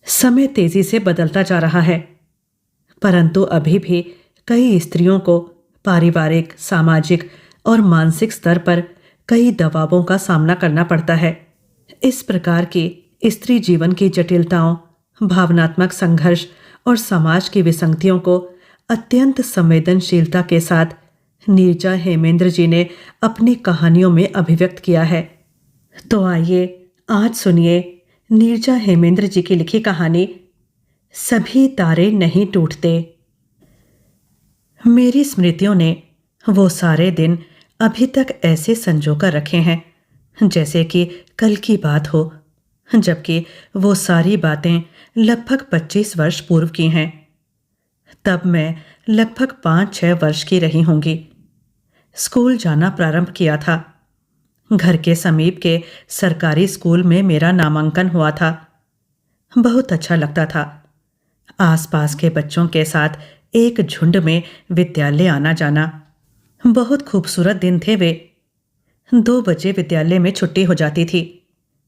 समय तेजी से बदलता जा रहा है, परंतु अभी भी कई स्त्रियों को पारिवारिक, सामाजिक और मानसिक स्तर पर कई दबावों का सामना करना पड़ता है। इस प्रकार की स्त्री जीवन की जटिलताओं, भावनात्मक संघर्ष और समाज की विसंगतियों को अत्यंत संवेदनशीलता के साथ नीरजा हेमेंद्र जी ने अपनी कहानियों में अभिव्यक्त किया है। तो आइए आज सुनिए नीरजा हेमेंद्र जी की लिखी कहानी सभी तारे नहीं टूटते। मेरी स्मृतियों ने वो सारे दिन अभी तक ऐसे संजोकर रखे हैं जैसे कि कल की बात हो, जबकि वो सारी बातें लगभग 25 वर्ष पूर्व की हैं। तब मैं लगभग 5-6 वर्ष की रही होंगी। स्कूल जाना प्रारंभ किया था। घर के समीप के सरकारी स्कूल में मेरा नामांकन हुआ था। बहुत अच्छा लगता था। आसपास के बच्चों के साथ एक झुंड में विद्यालय आना जाना। बहुत खूबसूरत दिन थे वे। 2 बजे विद्यालय में छुट्टी हो जाती थी।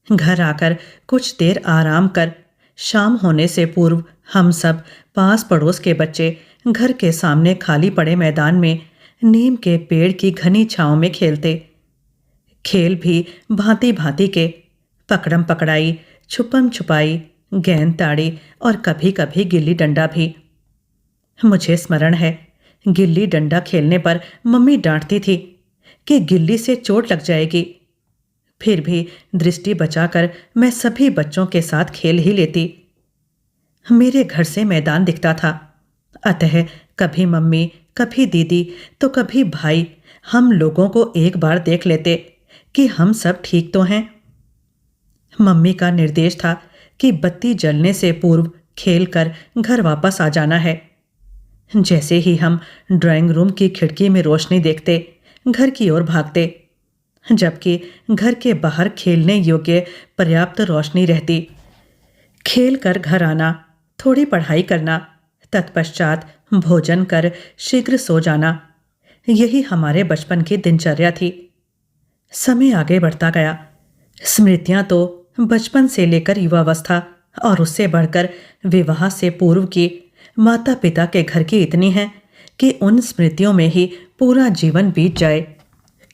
घर आकर कुछ देर आराम कर शाम होने से पूर्व हम सब पास पड़ोस के बच्चे घर के सामने खाली पड़े मैदान में नीम के पेड़ की घनी छांव में खेलते। खेल भी भांति भांति के, पकड़म पकड़ाई, छुपम छुपाई, गेंद ताड़ी और कभी कभी गिल्ली डंडा भी। मुझे स्मरण है, गिल्ली डंडा खेलने पर मम्मी डांटती थी कि गिल्ली से चोट लग जाएगी। फिर भी दृष्टि बचाकर मैं सभी बच्चों के साथ खेल ही लेती। मेरे घर से मैदान दिखता था, अतः कभी मम्मी, कभी दीदी तो कभी भाई हम लोगों को एक बार देख लेते कि हम सब ठीक तो हैं। मम्मी का निर्देश था कि बत्ती जलने से पूर्व खेल कर घर वापस आ जाना है। जैसे ही हम ड्राइंग रूम की खिड़की में रोशनी देखते, घर की ओर भागते, जबकि घर के बाहर खेलने योग्य पर्याप्त रोशनी रहती। खेल कर घर आना, थोड़ी पढ़ाई करना, तत्पश्चात भोजन कर शीघ्र सो जाना, यही हमारे बचपन की दिनचर्या थी। समय आगे बढ़ता गया। स्मृतियां तो बचपन से लेकर युवावस्था और उससे बढ़कर विवाह से पूर्व की माता पिता के घर की इतनी हैं कि उन स्मृतियों में ही पूरा जीवन बीत जाए।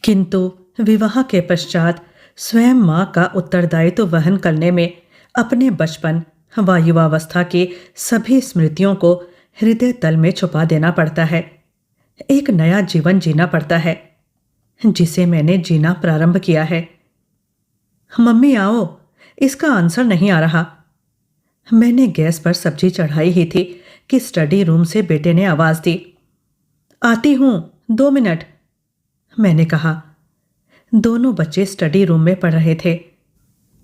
किंतु विवाह के पश्चात स्वयं माँ का उत्तरदायित्व वहन करने में अपने बचपन व युवावस्था की सभी स्मृतियों को हृदय तल में छुपा देना पड़ता है। एक नया जीवन जीना पड़ता है, जिसे मैंने जीना प्रारंभ किया है। मम्मी आओ, इसका आंसर नहीं आ रहा। मैंने गैस पर सब्जी चढ़ाई ही थी कि स्टडी रूम से बेटे ने आवाज दी। आती हूं, 2 मिनट, मैंने कहा। दोनों बच्चे स्टडी रूम में पढ़ रहे थे।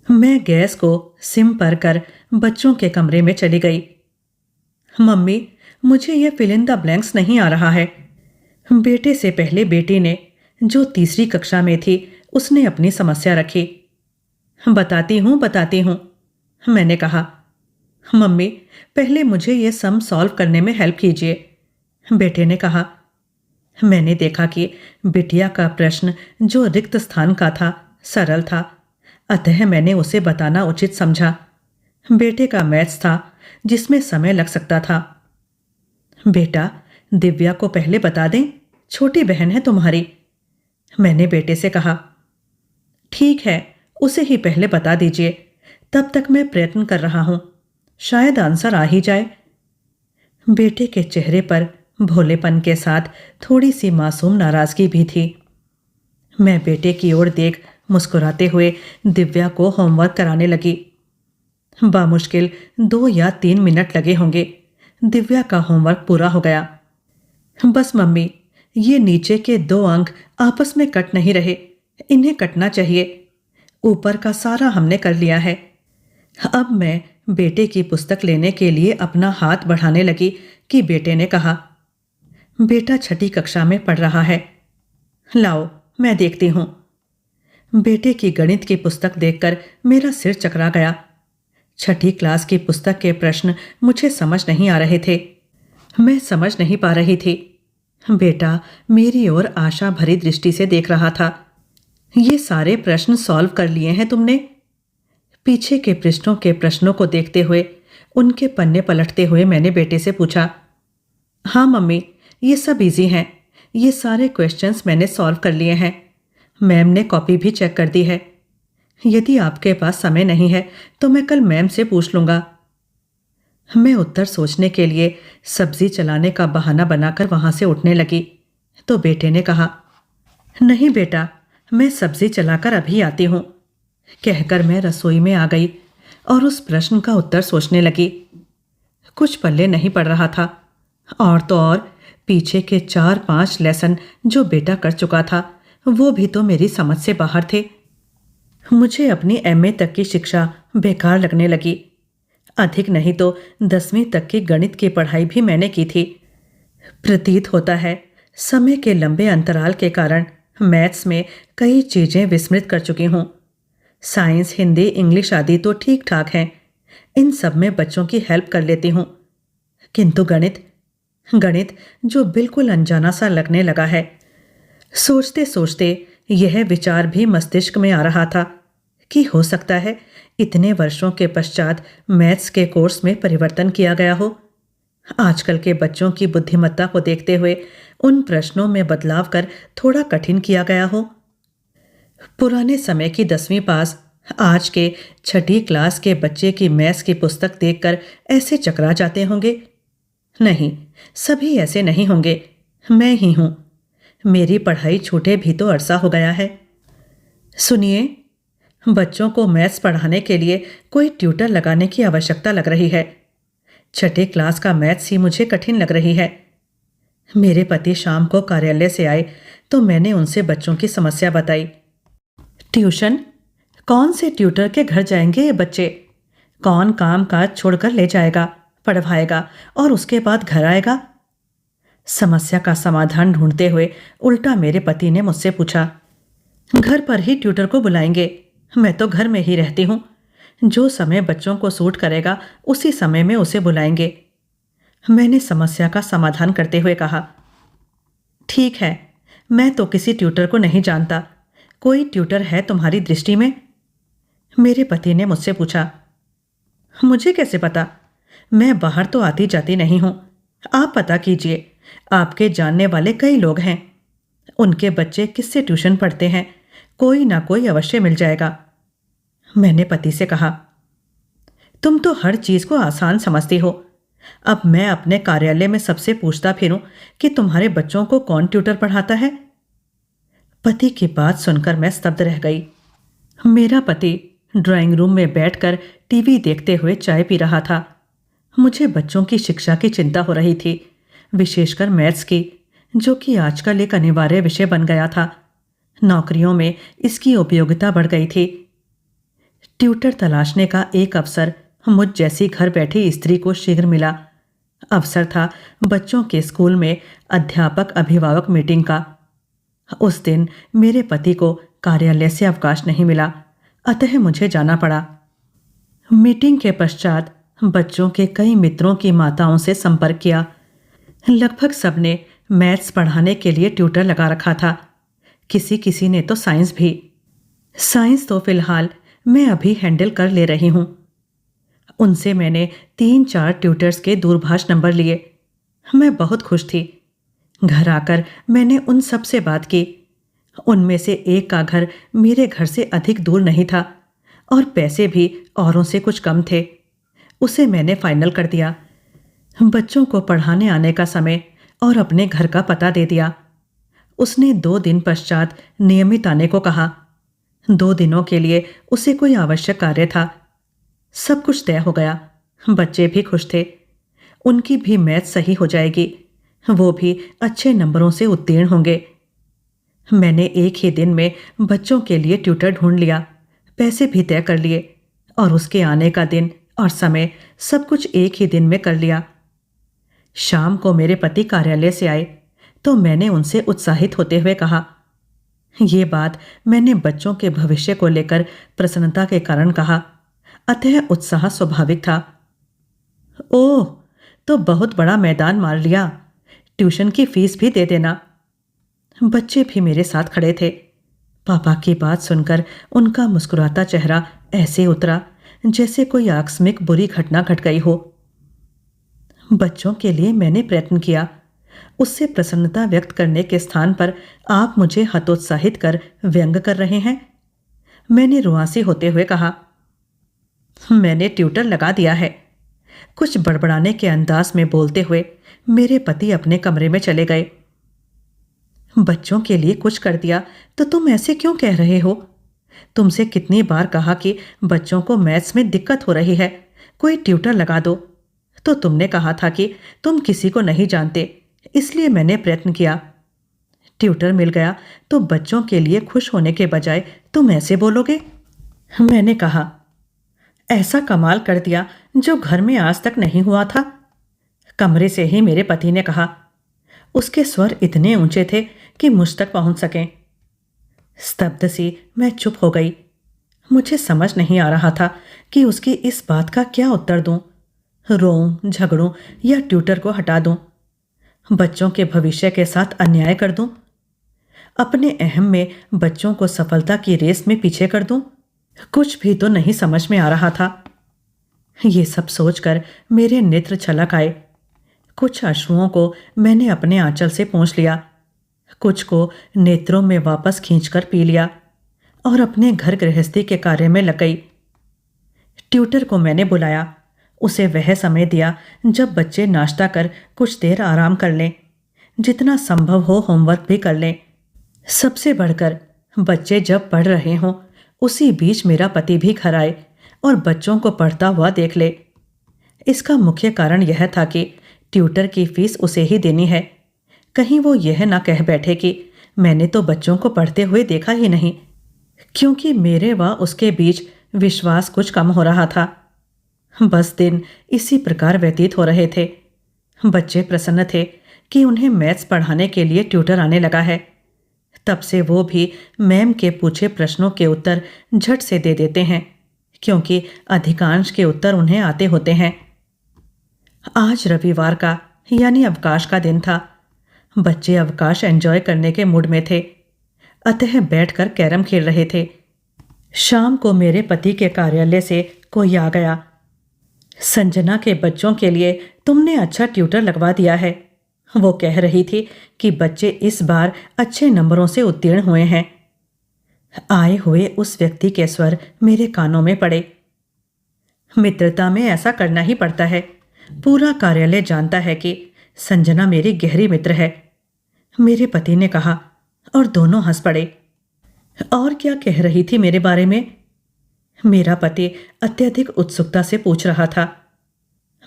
मैं गैस को सिम पर कर बच्चों के कमरे में चली गई। मम्मी, मुझे यह फिल इन द ब्लैंक्स नहीं आ रहा है। बेटे से पहले बेटी ने, जो तीसरी कक्षा में थी, उसने अपनी समस्या रखी। बताती हूं, मैंने कहा। मम्मी, पहले मुझे यह सम सॉल्व करने में हेल्प कीजिए, बेटे ने कहा। मैंने देखा कि बिटिया का प्रश्न जो रिक्त स्थान का था सरल था, अतः मैंने उसे बताना उचित समझा। बेटे का मैथ्स था जिसमें समय लग सकता था। बेटा, दिव्या को पहले बता दें, छोटी बहन है तुम्हारी, मैंने बेटे से कहा। ठीक है, उसे ही पहले बता दीजिए, तब तक मैं प्रयत्न कर रहा हूं, शायद आंसर आ ही जाए। बेटे के चेहरे पर भोलेपन के साथ थोड़ी सी मासूम नाराजगी भी थी। मैं बेटे की ओर देख मुस्कुराते हुए दिव्या को होमवर्क कराने लगी। बामुश्किल 2 या 3 मिनट लगे होंगे। दिव्या का होमवर्क पूरा हो गया। बस मम्मी, ये नीचे के 2 अंक आपस में कट नहीं रहे, इन्हें कटना चाहिए। ऊपर का सारा हमने कर लिया है। अब मैं बेटे की पुस्तक लेने के लिए अपना हाथ बढ़ाने लगी कि बेटे ने कहा, बेटा 6ठी कक्षा में पढ़ रहा है, लाओ मैं देखती हूं। बेटे की गणित की पुस्तक देखकर मेरा सिर चकरा गया। 6ठी क्लास की पुस्तक के प्रश्न मुझे समझ नहीं आ रहे थे। मैं समझ नहीं पा रही थी। बेटा मेरी ओर आशा भरी दृष्टि से देख रहा था। ये सारे प्रश्न सॉल्व कर लिए हैं तुमने? पीछे के पृष्ठों के प्रश्नों को देखते हुए उनके पन्ने पलटते हुए मैंने बेटे से पूछा, हाँ मम्मी, ये सब इजी हैं। ये सारे क्वेश्चंस मैंने सॉल्व कर लिए हैं। मैम ने कॉपी भी चेक कर दी है। यदि आपके पास समय नहीं है तो मैं कल मैम से पूछ लूँगा। मैं उत्तर सोचने के लिए सब्जी चलाने का बहाना बनाकर वहाँ से उठने लगी तो बेटे ने कहा, नहीं बेटा, मैं सब्जी चलाकर अभी आती हूँ। कहकर मैं रसोई में आ गई और उस प्रश्न का उत्तर सोचने लगी। कुछ पल्ले नहीं पड़ रहा था। और तो और पीछे के 4-5 लेसन जो बेटा कर चुका था वो भी तो मेरी समझ से बाहर थे। मुझे अपनी एमए तक की शिक्षा बेकार लगने लगी। अधिक नहीं तो 10वीं तक की गणित की पढ़ाई भी मैंने की थी। प्रतीत होता है समय के लंबे अंतराल के कारण मैथ्स में कई चीजें विस्मृत कर चुकी हूँ। साइंस, हिंदी, इंग्लिश आदि तो ठीक ठाक हैं। इन सब में बच्चों की हेल्प कर लेती हूँ, किंतु गणित गणित जो बिल्कुल अनजाना सा लगने लगा है। सोचते सोचते यह विचार भी मस्तिष्क में आ रहा था कि हो सकता है इतने वर्षों के पश्चात मैथ्स के कोर्स में परिवर्तन किया गया हो। आजकल के बच्चों की बुद्धिमत्ता को देखते हुए उन प्रश्नों में बदलाव कर थोड़ा कठिन किया गया हो। पुराने समय की 10वीं पास आज के 6ठी क्लास के बच्चे की मैथ्स की पुस्तक देखकर ऐसे चकरा जाते होंगे। नहीं, सभी ऐसे नहीं होंगे। मैं ही हूं। मेरी पढ़ाई छूटे भी तो अरसा हो गया है। सुनिए, बच्चों को मैथ्स पढ़ाने के लिए कोई ट्यूटर लगाने की आवश्यकता लग रही है। 6ठी क्लास का मैथ्स ही मुझे कठिन लग रही है। मेरे पति शाम को कार्यालय से आए तो मैंने उनसे बच्चों की समस्या बताई। ट्यूशन? कौन से ट्यूटर के घर जाएंगे ये बच्चे? कौन काम काज छोड़कर ले जाएगा, पढ़वाएगा और उसके बाद घर आएगा? समस्या का समाधान ढूंढते हुए उल्टा मेरे पति ने मुझसे पूछा, घर पर ही ट्यूटर को बुलाएंगे। मैं तो घर में ही रहती हूँ। जो समय बच्चों को सूट करेगा उसी समय में उसे बुलाएंगे। मैंने समस्या का समाधान करते हुए कहा, ठीक है, मैं तो किसी ट्यूटर को नहीं जानता। कोई ट्यूटर है तुम्हारी दृष्टि में? मेरे पति ने मुझसे पूछा। मुझे कैसे पता? मैं बाहर तो आती जाती नहीं हूं। आप पता कीजिए, आपके जानने वाले कई लोग हैं। उनके बच्चे किससे ट्यूशन पढ़ते हैं, कोई ना कोई अवश्य मिल जाएगा। मैंने पति से कहा, तुम तो हर चीज को आसान समझती हो। अब मैं अपने कार्यालय में सबसे पूछता फिरूं कि तुम्हारे बच्चों को कौन ट्यूटर पढ़ाता है। पति की बात सुनकर मैं स्तब्ध रह गई। मेरा पति ड्राइंग रूम में बैठकर टीवी देखते हुए चाय पी रहा था। मुझे बच्चों की शिक्षा की चिंता हो रही थी, विशेषकर मैथ्स की, जो कि आजकल एक अनिवार्य विषय बन गया था। नौकरियों में इसकी उपयोगिता बढ़ गई थी। ट्यूटर तलाशने का एक अवसर मुझ जैसी घर बैठी स्त्री को शीघ्र मिला। अवसर था बच्चों के स्कूल में अध्यापक अभिभावक मीटिंग का। उस दिन मेरे पति को कार्यालय से अवकाश नहीं मिला, अतः मुझे जाना पड़ा। मीटिंग के पश्चात बच्चों के कई मित्रों की माताओं से संपर्क किया। लगभग सबने मैथ्स पढ़ाने के लिए ट्यूटर लगा रखा था। किसी किसी ने तो साइंस भी। साइंस तो फिलहाल मैं अभी हैंडल कर ले रही हूं। उनसे मैंने 3-4 ट्यूटर्स के दूरभाष नंबर लिए। मैं बहुत खुश थी। घर आकर मैंने उन सब से बात की। उनमें से एक का घर मेरे घर से अधिक दूर नहीं था और पैसे भी औरों से कुछ कम थे। उसे मैंने फाइनल कर दिया। बच्चों को पढ़ाने आने का समय और अपने घर का पता दे दिया। उसने 2 दिन पश्चात नियमित आने को कहा। 2 दिनों के लिए उसे कोई आवश्यक कार्य था। सब कुछ तय हो गया। बच्चे भी खुश थे। उनकी भी मैथ सही हो जाएगी। वो भी अच्छे नंबरों से उत्तीर्ण होंगे। मैंने एक ही दिन में बच्चों के लिए ट्यूटर ढूंढ लिया, पैसे भी तय कर लिए और उसके आने का दिन और समय सब कुछ एक ही दिन में कर लिया। शाम को मेरे पति कार्यालय से आए तो मैंने उनसे उत्साहित होते हुए कहा, ये बात मैंने बच्चों के भविष्य को लेकर प्रसन्नता के कारण कहा, अतः उत्साह स्वाभाविक था। ओह, तो बहुत बड़ा मैदान मार लिया। ट्यूशन की फीस भी दे देना। बच्चे भी मेरे साथ खड़े थे। पापा की बात सुनकर उनका मुस्कुराता चेहरा ऐसे उतरा जैसे कोई आकस्मिक बुरी घटना घट गई हो। बच्चों के लिए मैंने प्रयत्न किया। उससे प्रसन्नता व्यक्त करने के स्थान पर आप मुझे हतोत्साहित कर व्यंग कर रहे हैं। मैंने रुआंसी होते हुए कहा, मैंने ट्यूटर लगा दिया है। कुछ बड़बड़ाने के अंदाज में बोलते हुए मेरे पति अपने कमरे में चले गए। बच्चों के लिए कुछ कर दिया तो तुम ऐसे क्यों कह रहे हो? तुमसे कितनी बार कहा कि बच्चों को मैथ्स में दिक्कत हो रही है, कोई ट्यूटर लगा दो। तो तुमने कहा था कि तुम किसी को नहीं जानते, इसलिए मैंने प्रयत्न किया। ट्यूटर मिल गया तो बच्चों के लिए खुश होने के बजाय तुम ऐसे बोलोगे? मैंने कहा, ऐसा कमाल कर दिया जो घर में आज तक नहीं हुआ था। कमरे से ही मेरे पति ने कहा। उसके स्वर इतने ऊंचे थे कि मुझ तक पहुंच सकें। स्तब्ध सी मैं चुप हो गई। मुझे समझ नहीं आ रहा था कि उसकी इस बात का क्या उत्तर दूं। रोऊं, झगड़ूं या ट्यूटर को हटा दूं? बच्चों के भविष्य के साथ अन्याय कर दूं? अपने अहम में बच्चों को सफलता की रेस में पीछे कर दूं? कुछ भी तो नहीं समझ में आ रहा था। ये सब सोचकर मेरे नेत्र छलक आए। कुछ अश्रुओं को मैंने अपने आंचल से पोंछ लिया, कुछ को नेत्रों में वापस खींचकर पी लिया और अपने घर गृहस्थी के कार्य में लग गई। ट्यूटर को मैंने बुलाया। उसे वह समय दिया जब बच्चे नाश्ता कर कुछ देर आराम कर लें, जितना संभव हो होमवर्क भी कर लें। सबसे बढ़कर बच्चे जब पढ़ रहे हों उसी बीच मेरा पति भी घर आए और बच्चों को पढ़ता हुआ देख ले। इसका मुख्य कारण यह था कि ट्यूटर की फीस उसे ही देनी है। कहीं वो यह ना कह बैठे कि मैंने तो बच्चों को पढ़ते हुए देखा ही नहीं, क्योंकि मेरे व उसके बीच विश्वास कुछ कम हो रहा था। बस दिन इसी प्रकार व्यतीत हो रहे थे। बच्चे प्रसन्न थे कि उन्हें मैथ्स पढ़ाने के लिए ट्यूटर आने लगा है। तब से वो भी मैम के पूछे प्रश्नों के उत्तर झट से दे देते हैं, क्योंकि अधिकांश के उत्तर उन्हें आते होते हैं। आज रविवार का यानी अवकाश का दिन था। बच्चे अवकाश एंजॉय करने के मूड में थे, अतः बैठकर कैरम खेल रहे थे। शाम को मेरे पति के कार्यालय से कोई आ गया। संजना के बच्चों के लिए तुमने अच्छा ट्यूटर लगवा दिया है, वो कह रही थी कि बच्चे इस बार अच्छे नंबरों से उत्तीर्ण हुए हैं। आए हुए उस व्यक्ति के स्वर मेरे कानों में पड़े। मित्रता में ऐसा करना ही पड़ता है। पूरा कार्यालय जानता है कि संजना मेरी गहरी मित्र है, मेरे पति ने कहा और दोनों हंस पड़े। और क्या कह रही थी मेरे बारे में? मेरा पति अत्यधिक उत्सुकता से पूछ रहा था।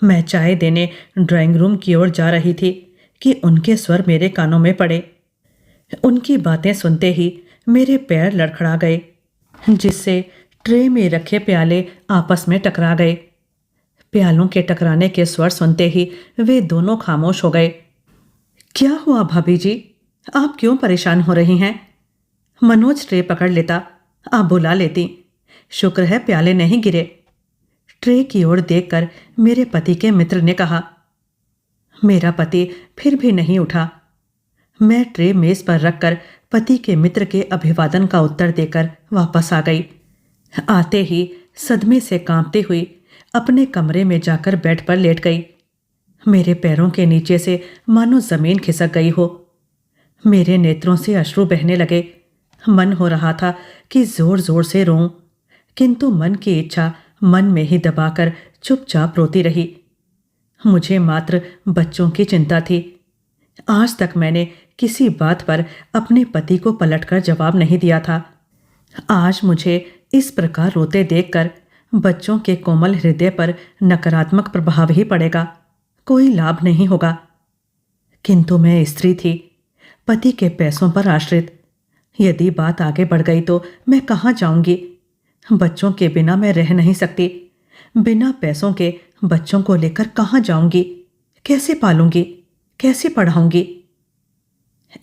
मैं चाय देने ड्राइंग रूम की ओर जा रही थी कि उनके स्वर मेरे कानों में पड़े। उनकी बातें सुनते ही मेरे पैर लड़खड़ा गए, जिससे ट्रे में रखे प्याले आपस में टकरा गए। प्यालों के टकराने के स्वर सुनते ही वे दोनों खामोश हो गए। क्या हुआ भाभी जी, आप क्यों परेशान हो रही हैं? मनोज ट्रे पकड़ लेता, आप बुला लेती। शुक्र है प्याले नहीं गिरे। ट्रे की ओर देखकर मेरे पति के मित्र ने कहा। मेरा पति फिर भी नहीं उठा। मैं ट्रे मेज पर रखकर पति के मित्र के अभिवादन का उत्तर देकर वापस आ गई। आते ही सदमे से कांपती हुई अपने कमरे में जाकर बेड पर लेट गई। मेरे पैरों के नीचे से मानो जमीन खिसक गई हो। मेरे नेत्रों से अश्रु बहने लगे। मन हो रहा था कि जोर जोर से रोऊं, किंतु मन की इच्छा मन में ही दबाकर चुपचाप रोती रही। मुझे मात्र बच्चों की चिंता थी। आज तक मैंने किसी बात पर अपने पति को पलटकर जवाब नहीं दिया था। आज मुझे इस प्रकार रोते देखकर बच्चों के कोमल हृदय पर नकारात्मक प्रभाव ही पड़ेगा, कोई लाभ नहीं होगा। किंतु मैं स्त्री थी, पति के पैसों पर आश्रित। यदि बात आगे बढ़ गई तो मैं कहाँ जाऊंगी? बच्चों के बिना मैं रह नहीं सकती। बिना पैसों के बच्चों को लेकर कहाँ जाऊंगी? कैसे पालूंगी? कैसे पढ़ाऊंगी?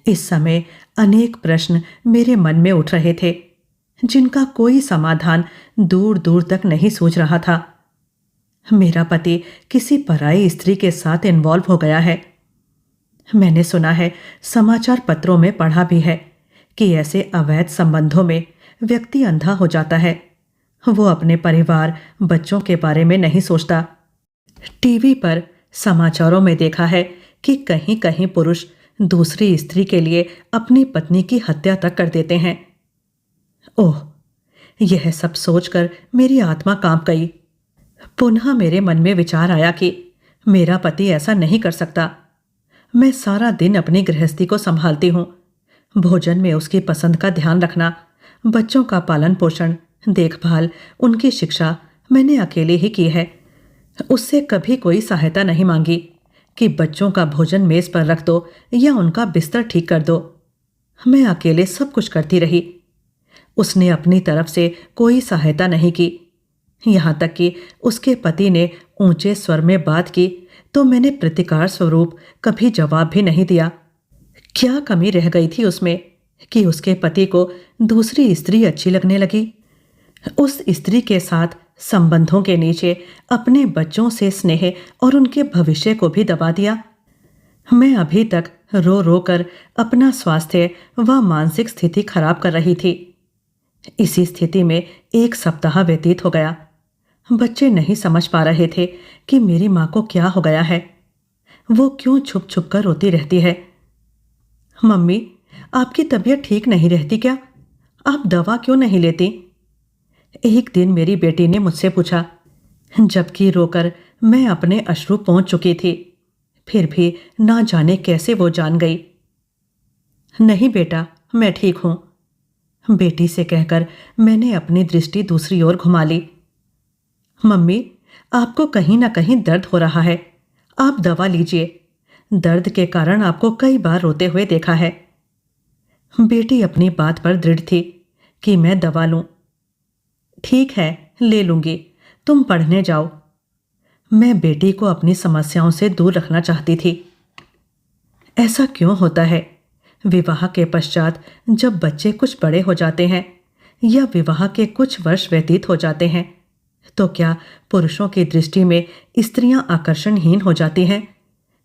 इस समय अनेक प्रश्न मेरे मन में उठ रहे थे, जिनका कोई समाधान दूर दूर तक नहीं सूझ रहा था। मेरा पति किसी पराई स्त्री के साथ इन्वॉल्व हो गया है। मैंने सुना है, समाचार पत्रों में पढ़ा भी है कि ऐसे अवैध संबंधों में व्यक्ति अंधा हो जाता है वो अपने परिवार, बच्चों के बारे में नहीं सोचता। टीवी पर समाचारों में देखा है कि कहीं कहीं पुरुष दूसरी स्त्री के लिए अपनी पत्नी की हत्या तक कर देते हैं। ओह, यह सब सोचकर मेरी आत्मा कांप गई। पुनः मेरे मन में विचार आया कि मेरा पति ऐसा नहीं कर सकता। मैं सारा दिन अपनी गृहस्थी को संभालती हूँ। भोजन में उसकी पसंद का ध्यान रखना, बच्चों का पालन पोषण, देखभाल, उनकी शिक्षा मैंने अकेले ही की है। उससे कभी कोई सहायता नहीं मांगी कि बच्चों का भोजन मेज पर रख दो या उनका बिस्तर ठीक कर दो। मैं अकेले सब कुछ करती रही। उसने अपनी तरफ से कोई सहायता नहीं की। यहाँ तक कि उसके पति ने ऊंचे स्वर में बात की तो मैंने प्रतिकार स्वरूप कभी जवाब भी नहीं दिया। क्या कमी रह गई थी उसमें कि उसके पति को दूसरी स्त्री अच्छी लगने लगी? उस स्त्री के साथ संबंधों के नीचे अपने बच्चों से स्नेह और उनके भविष्य को भी दबा दिया। मैं अभी तक रो रो कर अपना स्वास्थ्य व मानसिक स्थिति खराब कर रही थी। इसी स्थिति में 1 सप्ताह व्यतीत हो गया। बच्चे नहीं समझ पा रहे थे कि मेरी माँ को क्या हो गया है। वो क्यों छुप छुप कर रोती रहती है। मम्मी, आपकी तबीयत ठीक नहीं रहती क्या? आप दवा क्यों नहीं लेती? एक दिन मेरी बेटी ने मुझसे पूछा, जबकि रोकर मैं अपने अश्रु पहुंच चुकी थी। फिर भी ना जाने कैसे वो जान गई। नहीं बेटा, मैं ठीक हूं, बेटी से कहकर मैंने अपनी दृष्टि दूसरी ओर घुमा ली। मम्मी, आपको कहीं ना कहीं दर्द हो रहा है, आप दवा लीजिए। दर्द के कारण आपको कई बार रोते हुए देखा है। बेटी अपनी बात पर दृढ़ थी कि मैं दवा लूं। ठीक है, ले लूंगी, तुम पढ़ने जाओ। मैं बेटी को अपनी समस्याओं से दूर रखना चाहती थी। ऐसा क्यों होता है? विवाह के पश्चात जब बच्चे कुछ बड़े हो जाते हैं या विवाह के कुछ वर्ष व्यतीत हो जाते हैं तो क्या पुरुषों की दृष्टि में स्त्रियां आकर्षणहीन हो जाती हैं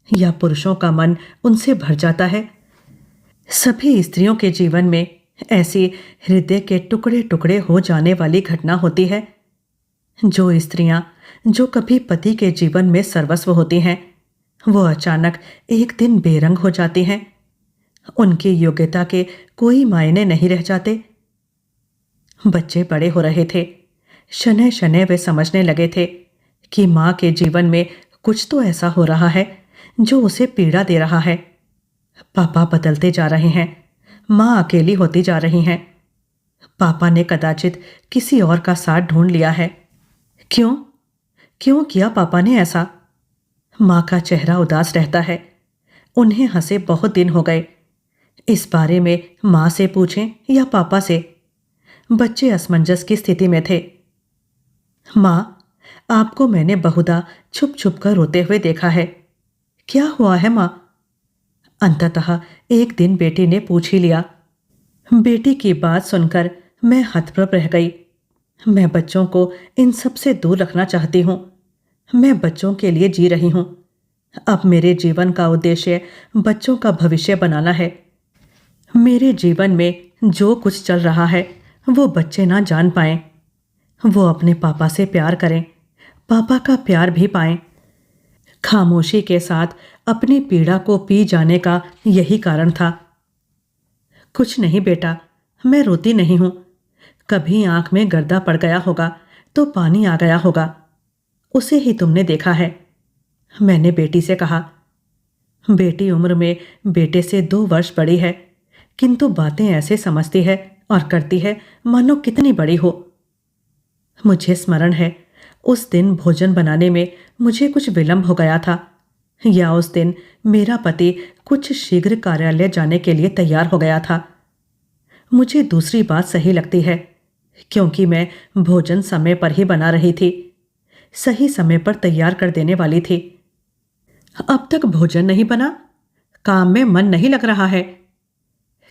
या पुरुषों का मन उनसे भर जाता है? सभी स्त्रियों के जीवन में ऐसी हृदय के टुकड़े टुकड़े हो जाने वाली घटना होती है। जो स्त्रियां जो कभी पति के जीवन में सर्वस्व होती हैं, वो अचानक एक दिन बेरंग हो जाती हैं। उनकी योग्यता के कोई मायने नहीं रह जाते। बच्चे बड़े हो रहे थे। शनै शनै वे समझने लगे थे कि माँ के जीवन में कुछ तो ऐसा हो रहा है जो उसे पीड़ा दे रहा है। पापा बदलते जा रहे हैं, माँ अकेली होती जा रही हैं। पापा ने कदाचित किसी और का साथ ढूंढ लिया है। क्यों क्यों किया पापा ने ऐसा? माँ का चेहरा उदास रहता है। उन्हें हंसे बहुत दिन हो गए। इस बारे में माँ से पूछें या पापा से? बच्चे असमंजस की स्थिति में थे। माँ, आपको मैंने बहुधा छुप छुप कर रोते हुए देखा है। क्या हुआ है माँ? अंततः एक दिन बेटी ने पूछ ही लिया। बेटी की बात सुनकर मैं हतप्रभ रह गई। मैं बच्चों को इन सब से दूर रखना चाहती हूँ। मैं बच्चों के लिए जी रही हूँ। अब मेरे जीवन का उद्देश्य बच्चों का भविष्य बनाना है। मेरे जीवन में जो कुछ चल रहा है वो बच्चे ना जान पाएं। वो अपने पापा से प्यार करें, पापा का प्यार भी पाएं। खामोशी के साथ अपनी पीड़ा को पी जाने का यही कारण था। कुछ नहीं बेटा, मैं रोती नहीं हूं। कभी आंख में गर्दा पड़ गया होगा तो पानी आ गया होगा, उसे ही तुमने देखा है, मैंने बेटी से कहा। बेटी उम्र में बेटे से 2 वर्ष बड़ी है, किंतु बातें ऐसे समझती है और करती है मानो कितनी बड़ी हो। मुझे स्मरण है, उस दिन भोजन बनाने में मुझे कुछ विलंब हो गया था, या उस दिन मेरा पति कुछ शीघ्र कार्यालय जाने के लिए तैयार हो गया था। मुझे दूसरी बात सही लगती है, क्योंकि मैं भोजन समय पर ही बना रही थी, सही समय पर तैयार कर देने वाली थी। अब तक भोजन नहीं बना, काम में मन नहीं लग रहा है,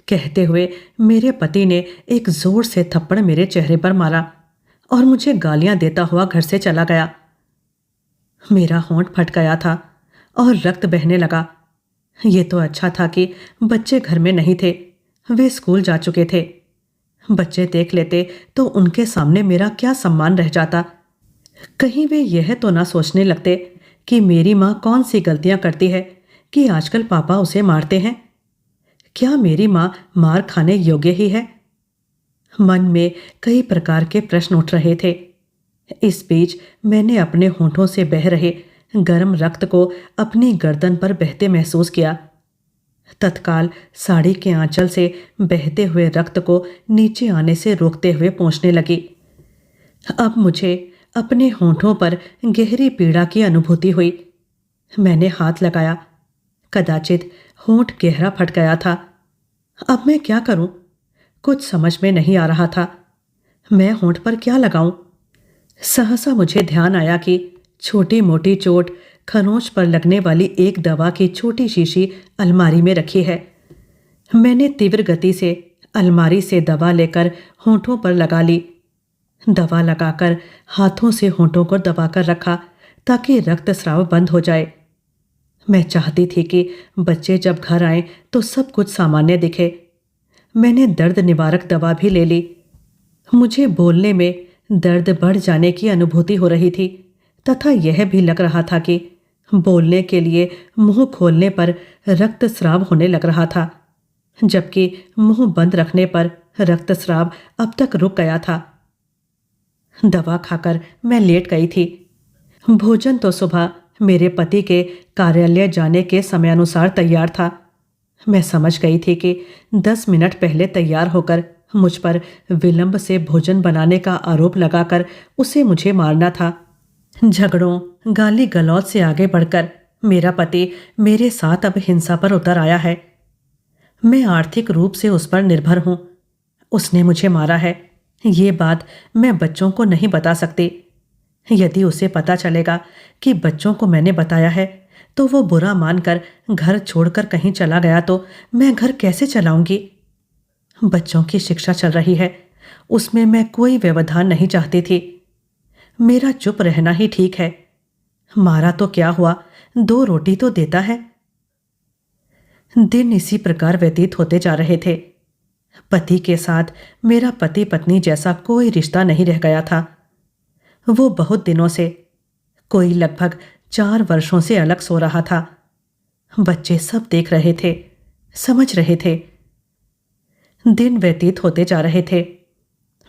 कहते हुए मेरे पति ने एक जोर से थप्पड़ मेरे चेहरे पर मारा और मुझे गालियां देता हुआ घर से चला गया। मेरा होंठ फट गया था और रक्त बहने लगा। ये तो अच्छा था कि बच्चे घर में नहीं थे, वे स्कूल जा चुके थे। बच्चे देख लेते तो उनके सामने मेरा क्या सम्मान रह जाता। कहीं वे यह तो ना सोचने लगते कि मेरी माँ कौन सी गलतियां करती है कि आजकल पापा उसे मारते हैं। क्या मेरी माँ मार खाने योग्य ही है? मन में कई प्रकार के प्रश्न उठ रहे थे। इस बीच मैंने अपने होंठों से बह रहे गर्म रक्त को अपनी गर्दन पर बहते महसूस किया। तत्काल साड़ी के आंचल से बहते हुए रक्त को नीचे आने से रोकते हुए पोंछने लगी। अब मुझे अपने होंठों पर गहरी पीड़ा की अनुभूति हुई। मैंने हाथ लगाया। कदाचित होंठ गहरा फट गया था। अब मैं क्या करूं? कुछ समझ में नहीं आ रहा था। मैं होंठ पर क्या लगाऊं? सहसा मुझे ध्यान आया कि छोटी मोटी चोट खरोंच पर लगने वाली एक दवा की छोटी शीशी अलमारी में रखी है। मैंने तीव्र गति से अलमारी से दवा लेकर होंठों पर लगा ली। दवा लगाकर हाथों से होंठों को दबाकर रखा ताकि रक्तस्राव बंद हो जाए। मैं चाहती थी कि बच्चे जब घर आएं तो सब कुछ सामान्य दिखे। मैंने दर्द निवारक दवा भी ले ली। मुझे बोलने में दर्द बढ़ जाने की अनुभूति हो रही थी तथा यह भी लग रहा था कि बोलने के लिए मुंह खोलने पर रक्तस्राव होने लग रहा था, जबकि मुंह बंद रखने पर रक्तस्राव अब तक रुक गया था। दवा खाकर मैं लेट गई थी। भोजन तो सुबह मेरे पति के कार्यालय जाने के समयानुसार तैयार था। मैं समझ गई थी कि 10 मिनट पहले तैयार होकर मुझ पर विलंब से भोजन बनाने का आरोप लगाकर उसे मुझे मारना था। झगड़ों, गाली गलौज से आगे बढ़कर मेरा पति मेरे साथ अब हिंसा पर उतर आया है। मैं आर्थिक रूप से उस पर निर्भर हूं। उसने मुझे मारा है, ये बात मैं बच्चों को नहीं बता सकती। यदि उसे पता चलेगा कि बच्चों को मैंने बताया है तो वो बुरा मानकर घर छोड़कर कहीं चला गया तो मैं घर कैसे चलाऊंगी? बच्चों की शिक्षा चल रही है, उसमें मैं कोई व्यवधान नहीं चाहती थी। मेरा चुप रहना ही ठीक है। मारा तो क्या हुआ, 2 रोटी तो देता है। दिन इसी प्रकार व्यतीत होते जा रहे थे। पति के साथ मेरा पति पत्नी जैसा कोई रिश्ता नहीं रह गया था। वो बहुत दिनों से, कोई लगभग 4 वर्षों से अलग सो रहा था। बच्चे सब देख रहे थे, समझ रहे थे। दिन व्यतीत होते जा रहे थे।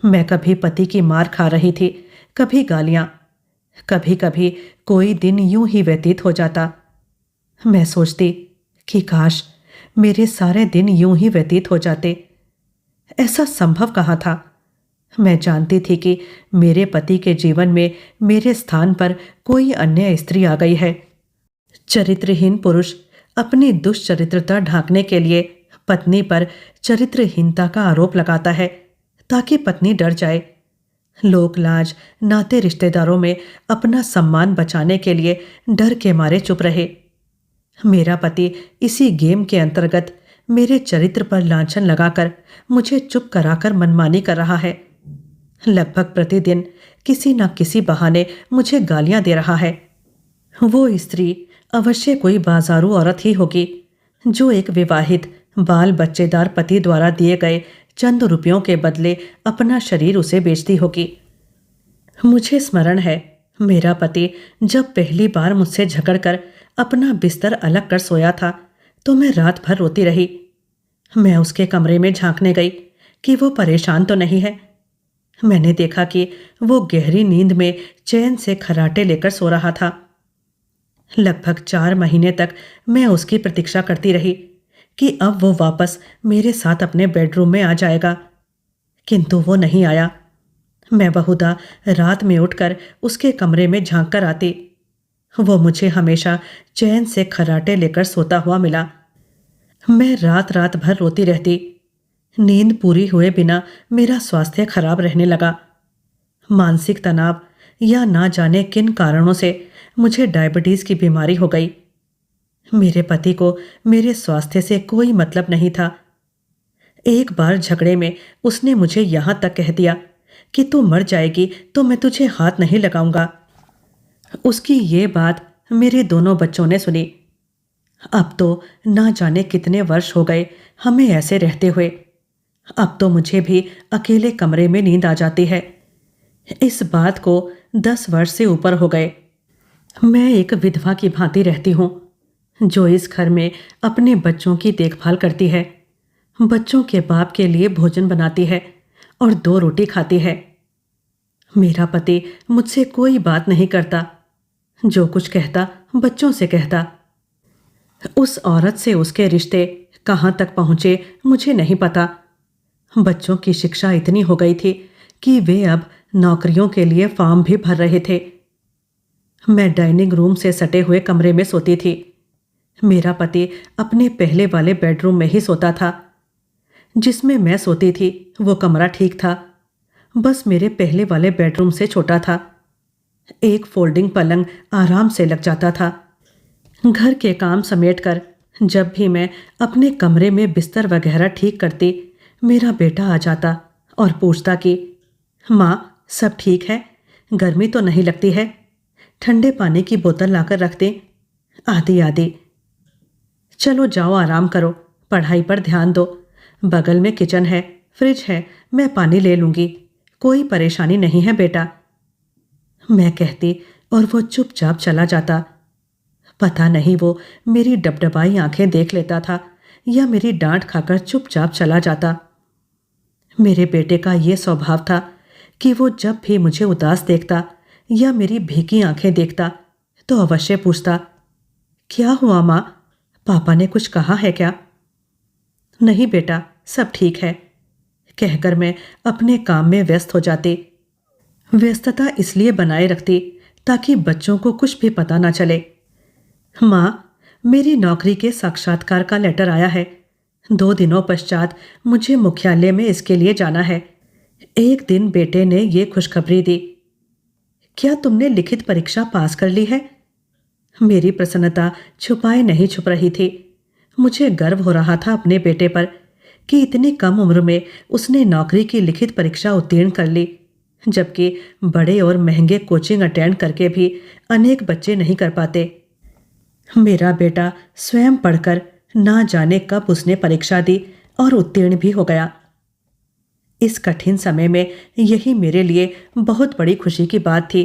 मैं कभी पति की मार खा रही थी, कभी गालियां। कभी कभी कोई दिन यूं ही व्यतीत हो जाता। मैं सोचती कि काश मेरे सारे दिन यूं ही व्यतीत हो जाते। ऐसा संभव कहाँ था? मैं जानती थी कि मेरे पति के जीवन में मेरे स्थान पर कोई अन्य स्त्री आ गई है। चरित्रहीन पुरुष अपनी दुष्चरित्रता ढांकने के लिए पत्नी पर चरित्रहीनता का आरोप लगाता है ताकि पत्नी डर जाए। लोक लाज, नाते रिश्तेदारों में अपना सम्मान बचाने के लिए डर के मारे चुप रहे। मेरा पति इसी गेम के अंतर्गत मेरे चरित्र पर लांछन लगाकर मुझे चुप कराकर मनमानी कर रहा है। लगभग प्रतिदिन किसी न किसी बहाने मुझे गालियां दे रहा है। वो स्त्री अवश्य कोई बाजारू औरत ही होगी जो एक विवाहित बाल बच्चेदार पति द्वारा दिए गए चंद रुपयों के बदले अपना शरीर उसे बेचती होगी। मुझे स्मरण है, मेरा पति जब पहली बार मुझसे झगड़कर अपना बिस्तर अलग कर सोया था तो मैं रात भर रोती रही। मैं उसके कमरे में झांकने गई कि वो परेशान तो नहीं है। मैंने देखा कि वो गहरी नींद में चैन से खर्राटे लेकर सो रहा था। लगभग 4 महीने तक मैं उसकी प्रतीक्षा करती रही कि अब वो वापस मेरे साथ अपने बेडरूम में आ जाएगा, किंतु वो नहीं आया। मैं बहुधा रात में उठकर उसके कमरे में झांक कर आती। वो मुझे हमेशा चैन से खर्राटे लेकर सोता हुआ मिला। मैं रात रात भर रोती रहती। नींद पूरी हुए बिना मेरा स्वास्थ्य खराब रहने लगा। मानसिक तनाव या ना जाने किन कारणों से मुझे डायबिटीज की बीमारी हो गई। मेरे पति को मेरे स्वास्थ्य से कोई मतलब नहीं था। एक बार झगड़े में उसने मुझे यहां तक कह दिया कि तू मर जाएगी तो मैं तुझे हाथ नहीं लगाऊंगा। उसकी ये बात मेरे दोनों बच्चों ने सुनी। अब तो ना जाने कितने वर्ष हो गए हमें ऐसे रहते हुए। अब तो मुझे भी अकेले कमरे में नींद आ जाती है। इस बात को 10 वर्ष से ऊपर हो गए। मैं एक विधवा की भांति रहती हूँ, जो इस घर में अपने बच्चों की देखभाल करती है, बच्चों के बाप के लिए भोजन बनाती है और 2 रोटी खाती है। मेरा पति मुझसे कोई बात नहीं करता, जो कुछ कहता बच्चों से कहता। उस औरत से उसके रिश्ते कहाँ तक पहुँचे मुझे नहीं पता। बच्चों की शिक्षा इतनी हो गई थी कि वे अब नौकरियों के लिए फॉर्म भी भर रहे थे। मैं डाइनिंग रूम से सटे हुए कमरे में सोती थी। मेरा पति अपने पहले वाले बेडरूम में ही सोता था। जिसमें मैं सोती थी वो कमरा ठीक था, बस मेरे पहले वाले बेडरूम से छोटा था। एक फोल्डिंग पलंग आराम से लग जाता था। घर के काम समेटकर जब भी मैं अपने कमरे में बिस्तर वगैरह ठीक करती, मेरा बेटा आ जाता और पूछता कि माँ, सब ठीक है? गर्मी तो नहीं लगती है? ठंडे पानी की बोतल लाकर रख दें? आदि आदि। चलो जाओ, आराम करो, पढ़ाई पर ध्यान दो। बगल में किचन है, फ्रिज है, मैं पानी ले लूंगी, कोई परेशानी नहीं है बेटा। मैं कहती और वो चुपचाप चला जाता। पता नहीं वो मेरी डबडबाई आंखें देख लेता था या मेरी डांट खाकर चुपचाप चला जाता। मेरे बेटे का ये स्वभाव था कि वो जब भी मुझे उदास देखता या मेरी भीगी आंखें देखता तो अवश्य पूछता, क्या हुआ माँ, पापा ने कुछ कहा है क्या? नहीं बेटा, सब ठीक है, कहकर मैं अपने काम में व्यस्त हो जाती। व्यस्तता इसलिए बनाए रखती ताकि बच्चों को कुछ भी पता ना चले। माँ, मेरी नौकरी के साक्षात्कार का लेटर आया है। 2 दिनों पश्चात मुझे मुख्यालय में इसके लिए जाना है। एक दिन बेटे ने ये खुशखबरी दी। क्या तुमने लिखित परीक्षा पास कर ली है? मेरी प्रसन्नता छुपाए नहीं छुप रही थी। मुझे गर्व हो रहा था अपने बेटे पर कि इतनी कम उम्र में उसने नौकरी की लिखित परीक्षा उत्तीर्ण कर ली, जबकि बड़े और महंगे कोचिंग अटेंड करके भी अनेक बच्चे नहीं कर पाते। मेरा बेटा स्वयं पढ़कर ना जाने कब उसने परीक्षा दी और उत्तीर्ण भी हो गया। इस कठिन समय में यही मेरे लिए बहुत बड़ी खुशी की बात थी।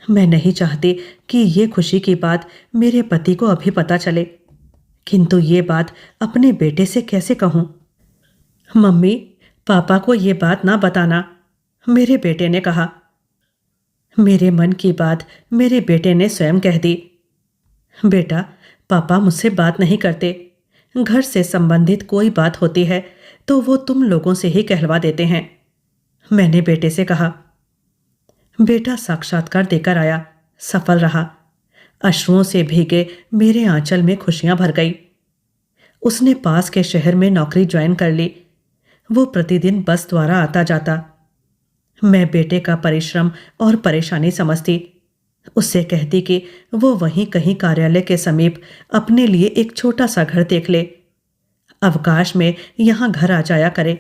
मैं नहीं चाहती कि ये खुशी की बात मेरे पति को अभी पता चले, किंतु ये बात अपने बेटे से कैसे कहूँ? मम्मी, पापा को ये बात ना बताना, मेरे बेटे ने कहा। मेरे मन की बात मेरे बेटे ने स्वयं कह दी। बेटा, पापा मुझसे बात नहीं करते। घर से संबंधित कोई बात होती है तो वो तुम लोगों से ही कहलवा देते हैं, मैंने बेटे से कहा। बेटा साक्षात्कार देकर आया, सफल रहा। अश्रुओं से भीगे मेरे आंचल में खुशियां भर गई। उसने पास के शहर में नौकरी ज्वाइन कर ली। वो प्रतिदिन बस द्वारा आता जाता। मैं बेटे का परिश्रम और परेशानी समझती। उससे कहती कि वो वहीं कहीं कार्यालय के समीप अपने लिए एक छोटा सा घर देख ले। अवकाश में यहाँ घर आ जाया करे।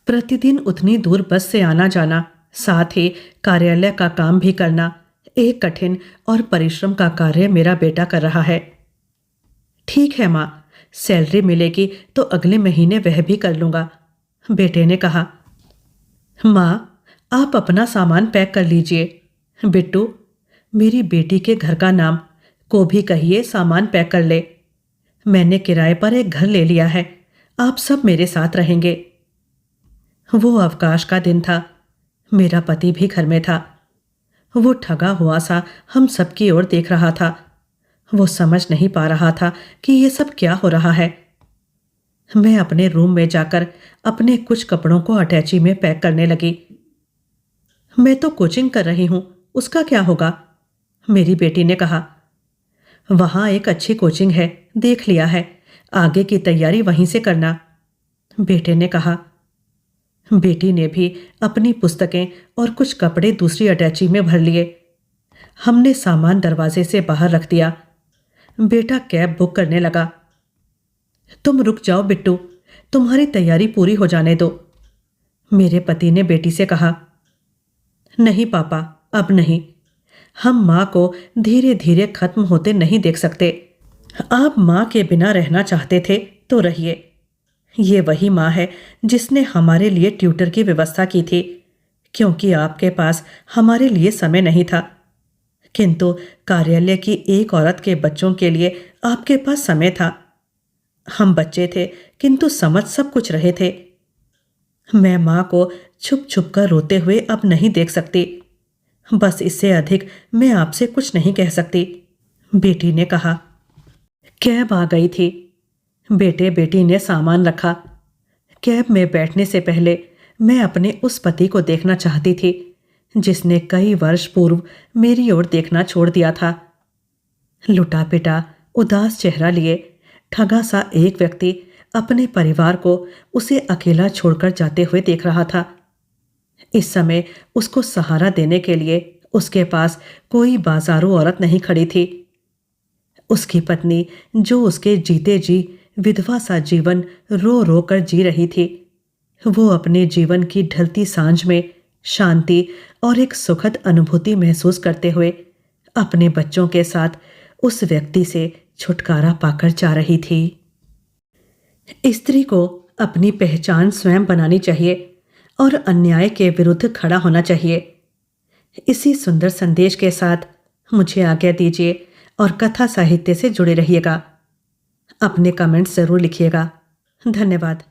प्रतिदिन उतनी दूर बस से आना जाना, साथ ही कार्यालय का काम भी करना, एक कठिन और परिश्रम का कार्य मेरा बेटा कर रहा है। ठीक है माँ, सैलरी मिलेगी तो अगले महीने वह भी कर लूँगा, बेटे ने कहा। माँ, आप अपना सामान पैक कर लीजिए। बिट्टू, मेरी बेटी के घर का नाम, को भी कहिए सामान पैक कर ले। मैंने किराए पर एक घर ले लिया है, आप सब मेरे साथ रहेंगे। वो अवकाश का दिन था। मेरा पति भी घर में था। वो ठगा हुआ सा हम सबकी ओर देख रहा था। वो समझ नहीं पा रहा था कि ये सब क्या हो रहा है। मैं अपने रूम में जाकर अपने कुछ कपड़ों को अटैची में पैक करने लगी। मैं तो कोचिंग कर रही हूँ, उसका क्या होगा, मेरी बेटी ने कहा। वहाँ एक अच्छी कोचिंग है, देख लिया है, आगे की तैयारी वहीं से करना, बेटे ने कहा। बेटी ने भी अपनी पुस्तकें और कुछ कपड़े दूसरी अटैची में भर लिए। हमने सामान दरवाजे से बाहर रख दिया। बेटा कैब बुक करने लगा। तुम रुक जाओ बिट्टू, तुम्हारी तैयारी पूरी हो जाने दो, मेरे पति ने बेटी से कहा। नहीं पापा, अब नहीं, हम माँ को धीरे धीरे खत्म होते नहीं देख सकते। आप माँ के बिना रहना चाहते थे तो रहिए, ये वही माँ है जिसने हमारे लिए ट्यूटर की व्यवस्था की थी, क्योंकि आपके पास हमारे लिए समय नहीं था। किंतु कार्यालय की एक औरत के बच्चों के लिए आपके पास समय था। हम बच्चे थे, किंतु समझ सब कुछ रहे थे। मैं माँ को छुप छुप कर रोते हुए अब नहीं देख सकती। बस इससे अधिक मैं आपसे कुछ नहीं कह सकती। बेटी ने कहा। कैब आ गई थी। बेटे बेटी ने सामान रखा। कैब में बैठने से पहले मैं अपने उस पति को देखना चाहती थी जिसने कई वर्ष पूर्व मेरी ओर देखना छोड़ दिया था। लुटा पिटा, उदास चेहरा लिए ठगा सा एक व्यक्ति अपने परिवार को उसे अकेला छोड़कर जाते हुए देख रहा था। इस समय उसको सहारा देने के लिए उसके पास कोई बाजारू औरत नहीं खड़ी थी। उसकी पत्नी जो उसके जीते जी विधवा सा जीवन रो रो कर जी रही थी, वो अपने जीवन की ढलती सांझ में शांति और एक सुखद अनुभूति महसूस करते हुए अपने बच्चों के साथ उस व्यक्ति से छुटकारा पाकर जा रही थी। स्त्री को अपनी पहचान स्वयं बनानी चाहिए और अन्याय के विरुद्ध खड़ा होना चाहिए। इसी सुंदर संदेश के साथ मुझे आज्ञा दीजिए और कथा साहित्य से जुड़े रहिएगा। अपने कमेंट्स जरूर लिखिएगा। धन्यवाद।